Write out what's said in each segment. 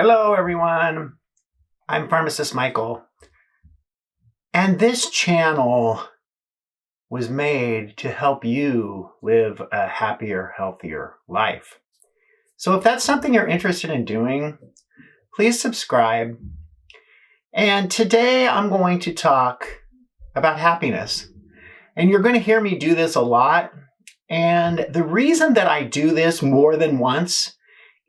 Hello, everyone. I'm Pharmacist Michael, and this channel was made to help you live a happier, healthier life. So if that's something you're interested in doing, please subscribe. And today I'm going to talk about happiness. And you're going to hear me do this a lot. And the reason that I do this more than once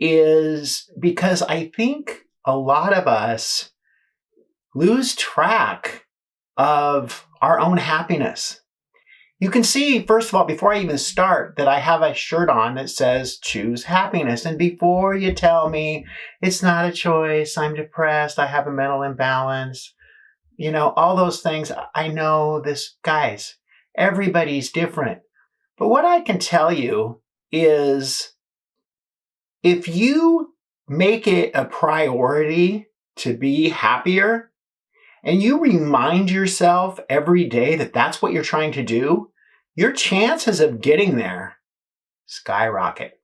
is because I think a lot of us lose track of our own happiness. You can see, first of all, before I even start, that I have a shirt on that says choose happiness. And before you tell me it's not a choice, I'm depressed, I have a mental imbalance, all those things, I know this, guys, everybody's different. But what I can tell you is if you make it a priority to be happier, and you remind yourself every day that that's what you're trying to do, your chances of getting there skyrocket.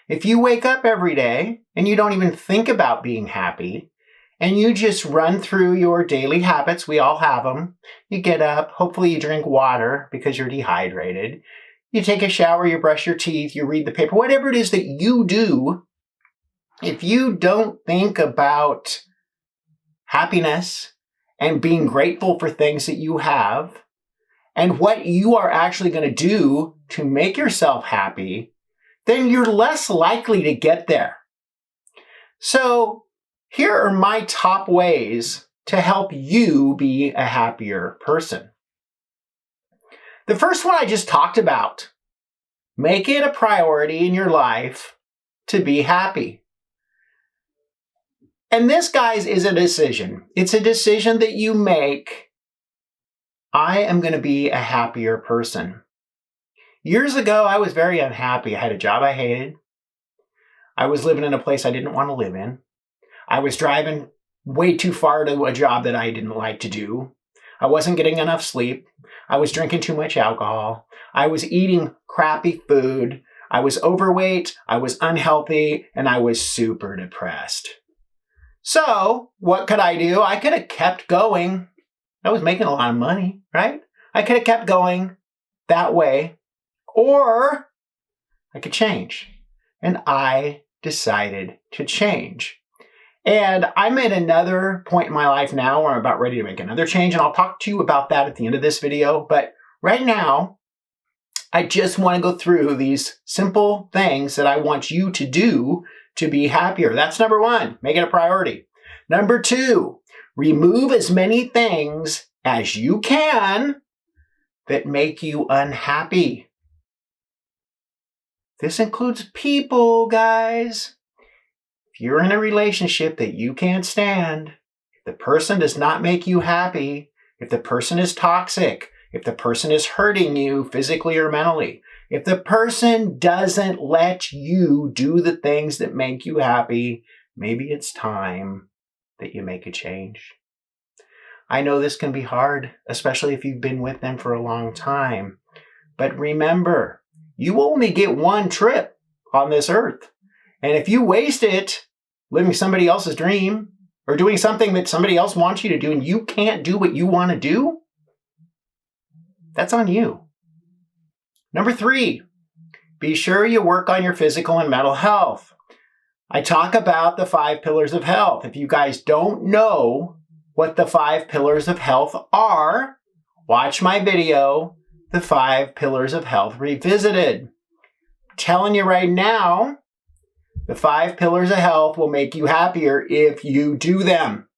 If you wake up every day and you don't even think about being happy, and you just run through your daily habits, we all have them. You get up, hopefully you drink water because you're dehydrated. You take a shower, you brush your teeth, you read the paper, whatever it is that you do, if you don't think about happiness and being grateful for things that you have and what you are actually going to do to make yourself happy, then you're less likely to get there. So here are my top ways to help you be a happier person. The first one I just talked about. Make it a priority in your life to be happy. And this, guys, is a decision. It's a decision that you make. I am going to be a happier person. Years ago, I was very unhappy. I had a job I hated. I was living in a place I didn't want to live in. I was driving way too far to a job that I didn't like to do. I wasn't getting enough sleep. I was drinking too much alcohol. I was eating crappy food. I was overweight. I was unhealthy. And I was super depressed. So what could I do? I could have kept going. I was making a lot of money, right? I could have kept going that way. Or I could change. And I decided to change. And I'm at another point in my life now where I'm about ready to make another change. And I'll talk to you about that at the end of this video. But right now, I just want to go through these simple things that I want you to do to be happier. That's number one, make it a priority. Number two, remove as many things as you can that make you unhappy. This includes people, guys. If you're in a relationship that you can't stand, if the person does not make you happy, if the person is toxic, if the person is hurting you physically or mentally, if the person doesn't let you do the things that make you happy, maybe it's time that you make a change. I know this can be hard, especially if you've been with them for a long time. But remember, you only get one trip on this earth. And if you waste it living somebody else's dream or doing something that somebody else wants you to do and you can't do what you want to do, that's on you. Number three, be sure you work on your physical and mental health. I talk about the 5 pillars of health. If you guys don't know what the 5 pillars of health are, watch my video, The 5 Pillars of Health Revisited. I'm telling you right now, the 5 pillars of health will make you happier if you do them.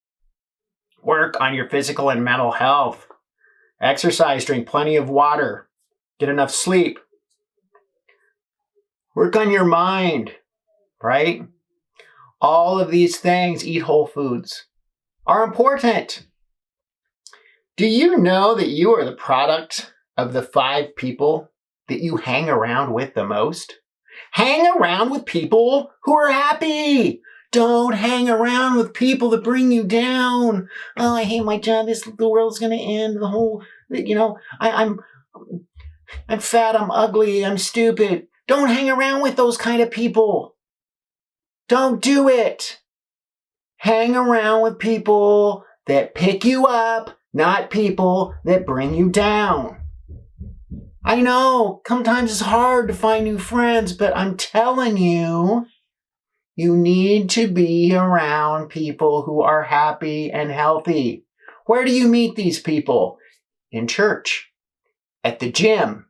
Work on your physical and mental health. Exercise, drink plenty of water, get enough sleep. Work on your mind, right? All of these things, eat whole foods, are important. Do you know that you are the product of the 5 people that you hang around with the most? Hang around with people who are happy. Don't hang around with people that bring you down. Oh, I hate my job. The world's going to end. I'm fat. I'm ugly. I'm stupid. Don't hang around with those kind of people. Don't do it. Hang around with people that pick you up, not people that bring you down. I know, sometimes it's hard to find new friends, but I'm telling you, you need to be around people who are happy and healthy. Where do you meet these people? In church, at the gym,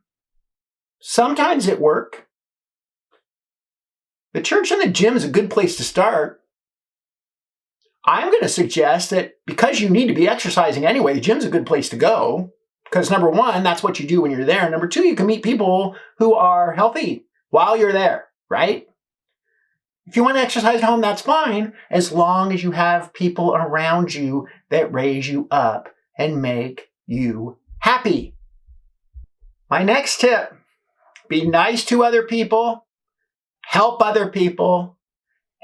sometimes at work. The church and the gym is a good place to start. I'm going to suggest that because you need to be exercising anyway, the gym's a good place to go. Because number one, that's what you do when you're there. Number two, you can meet people who are healthy while you're there, right? If you want to exercise at home, that's fine, as long as you have people around you that raise you up and make you happy. My next tip, be nice to other people, help other people,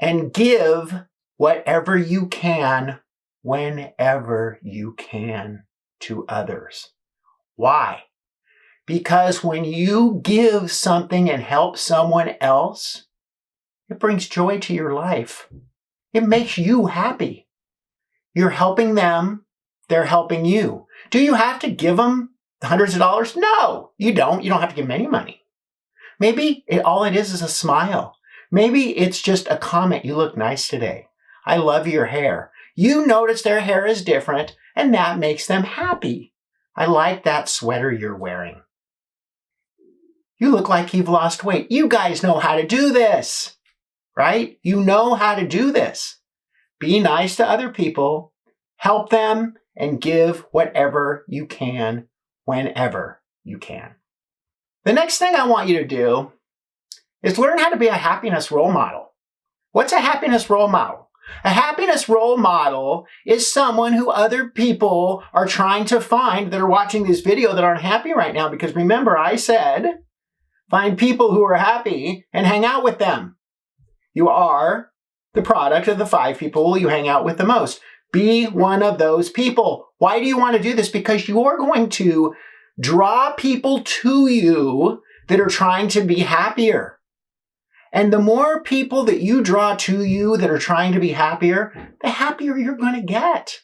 and give whatever you can, whenever you can, to others. Why? Because when you give something and help someone else, it brings joy to your life. It makes you happy. You're helping them, they're helping you. Do you have to give them hundreds of dollars? No, you don't. You don't have to give them any money. Maybe all it is a smile. Maybe it's just a comment. You look nice today. I love your hair. You notice their hair is different, and that makes them happy. I like that sweater you're wearing. You look like you've lost weight. You guys know how to do this, right? You know how to do this. Be nice to other people, help them, and give whatever you can, whenever you can. The next thing I want you to do is learn how to be a happiness role model. What's a happiness role model? A happiness role model is someone who other people are trying to find that are watching this video that aren't happy right now. Because remember, I said, find people who are happy and hang out with them. You are the product of the 5 people you hang out with the most. Be one of those people. Why do you want to do this? Because you are going to draw people to you that are trying to be happier. And the more people that you draw to you that are trying to be happier, the happier you're going to get.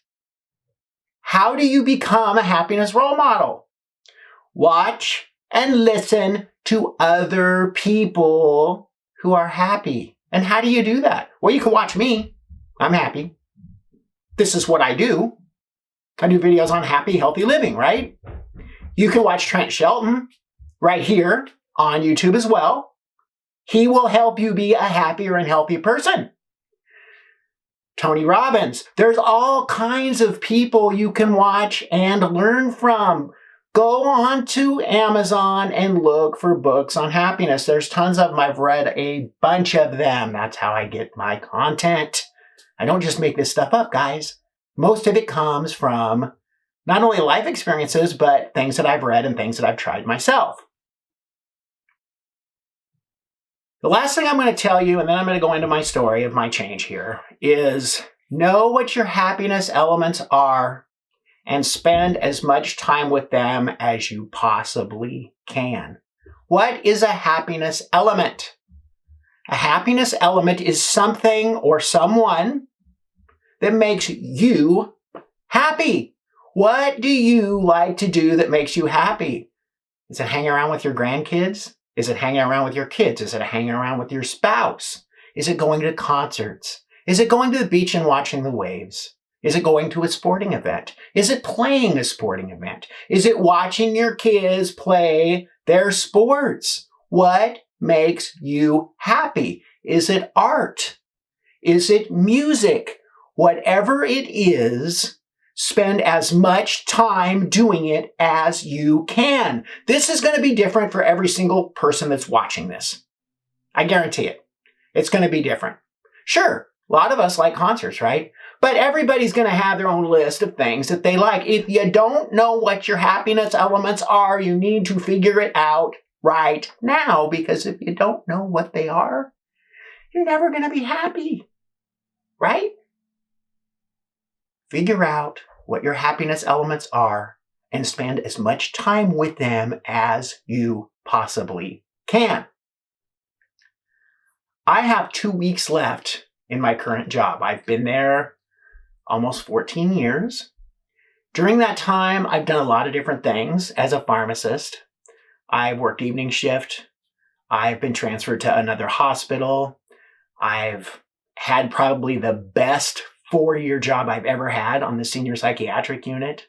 How do you become a happiness role model? Watch and listen to other people who are happy. And how do you do that? Well, you can watch me. I'm happy. This is what I do. I do videos on happy, healthy living, right? You can watch Trent Shelton right here on YouTube as well. He will help you be a happier and healthy person. Tony Robbins. There's all kinds of people you can watch and learn from. Go on to Amazon and look for books on happiness. There's tons of them. I've read a bunch of them. That's how I get my content. I don't just make this stuff up, guys. Most of it comes from not only life experiences, but things that I've read and things that I've tried myself. The last thing I'm going to tell you, and then I'm going to go into my story of my change here, is know what your happiness elements are and spend as much time with them as you possibly can. What is a happiness element? A happiness element is something or someone that makes you happy. What do you like to do that makes you happy? Is it hanging around with your grandkids? Is it hanging around with your kids? Is it hanging around with your spouse? Is it going to concerts? Is it going to the beach and watching the waves? Is it going to a sporting event? Is it playing a sporting event? Is it watching your kids play their sports? What makes you happy? Is it art? Is it music? Whatever it is, spend as much time doing it as you can. This is going to be different for every single person that's watching this. I guarantee it. It's going to be different. Sure, a lot of us like concerts, right? But everybody's going to have their own list of things that they like. If you don't know what your happiness elements are, you need to figure it out right now. Because if you don't know what they are, you're never going to be happy, right? Figure out what your happiness elements are and spend as much time with them as you possibly can. I have 2 weeks left in my current job. I've been there almost 14 years. During that time, I've done a lot of different things as a pharmacist. I've worked evening shift. I've been transferred to another hospital. I've had probably the best 4-year job I've ever had on the senior psychiatric unit.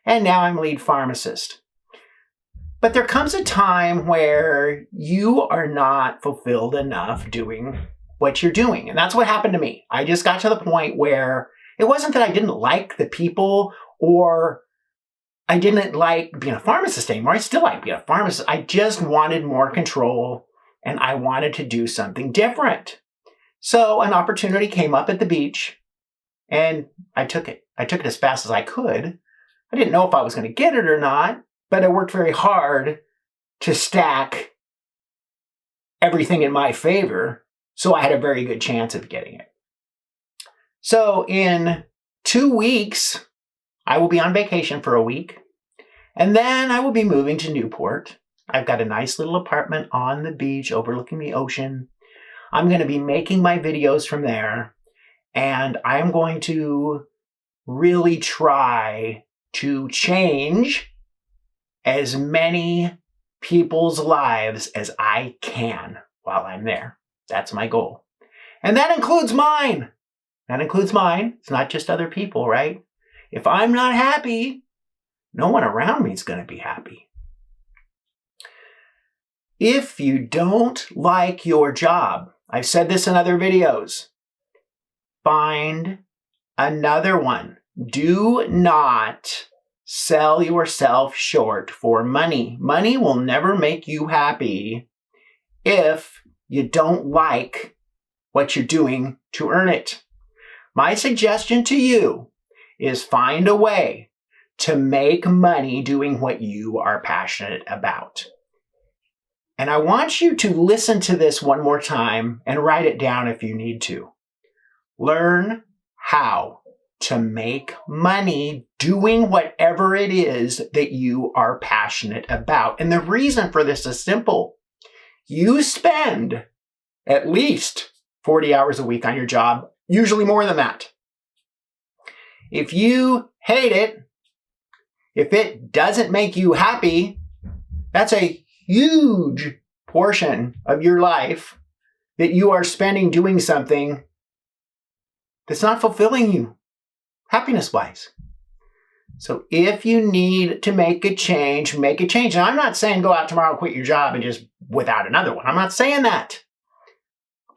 And now I'm lead pharmacist. But there comes a time where you are not fulfilled enough doing what you're doing. And that's what happened to me. I just got to the point where it wasn't that I didn't like the people or I didn't like being a pharmacist anymore. I still like being a pharmacist. I just wanted more control and I wanted to do something different. So an opportunity came up at the beach and I took it. I took it as fast as I could. I didn't know if I was going to get it or not, but I worked very hard to stack everything in my favor, so I had a very good chance of getting it. So in 2 weeks, I will be on vacation for a week, and then I will be moving to Newport. I've got a nice little apartment on the beach overlooking the ocean. I'm going to be making my videos from there, and I'm going to really try to change as many people's lives as I can while I'm there. That's my goal. And that includes mine. It's not just other people, right? If I'm not happy, no one around me is going to be happy. If you don't like your job, I've said this in other videos, find another one. Do not sell yourself short for money. Money will never make you happy if you don't like what you're doing to earn it. My suggestion to you is find a way to make money doing what you are passionate about. And I want you to listen to this one more time and write it down if you need to. Learn how to make money doing whatever it is that you are passionate about. And the reason for this is simple. You spend at least 40 hours a week on your job, usually more than that. If you hate it, if it doesn't make you happy, that's a huge portion of your life that you are spending doing something that's not fulfilling you, happiness-wise. So if you need to make a change, make a change. And I'm not saying go out tomorrow, quit your job, and just without another one. I'm not saying that.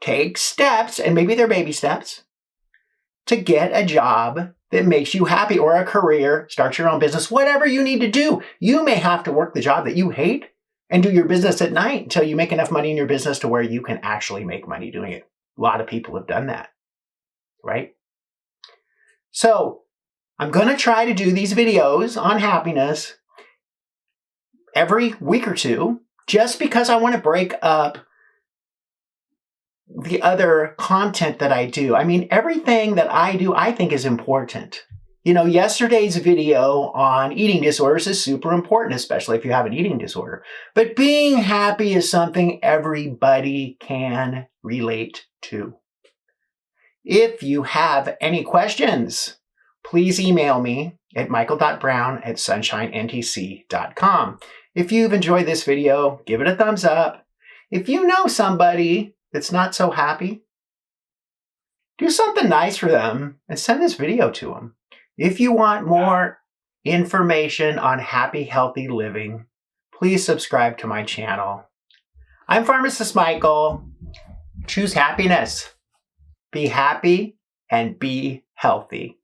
Take steps, and maybe they're baby steps, to get a job that makes you happy, or a career, start your own business, whatever you need to do. You may have to work the job that you hate and do your business at night until you make enough money in your business to where you can actually make money doing it. A lot of people have done that, right? So I'm going to try to do these videos on happiness every week or two, just because I want to break up the other content that I do. I mean, everything that I do, I think is important. You know, yesterday's video on eating disorders is super important, especially if you have an eating disorder. But being happy is something everybody can relate to. If you have any questions, please email me at michael.brown@sunshinentc.com. If you've enjoyed this video, give it a thumbs up. If you know somebody that's not so happy, do something nice for them and send this video to them. If you want more information on happy, healthy living, please subscribe to my channel. I'm Pharmacist Michael. Choose happiness. Be happy and be healthy.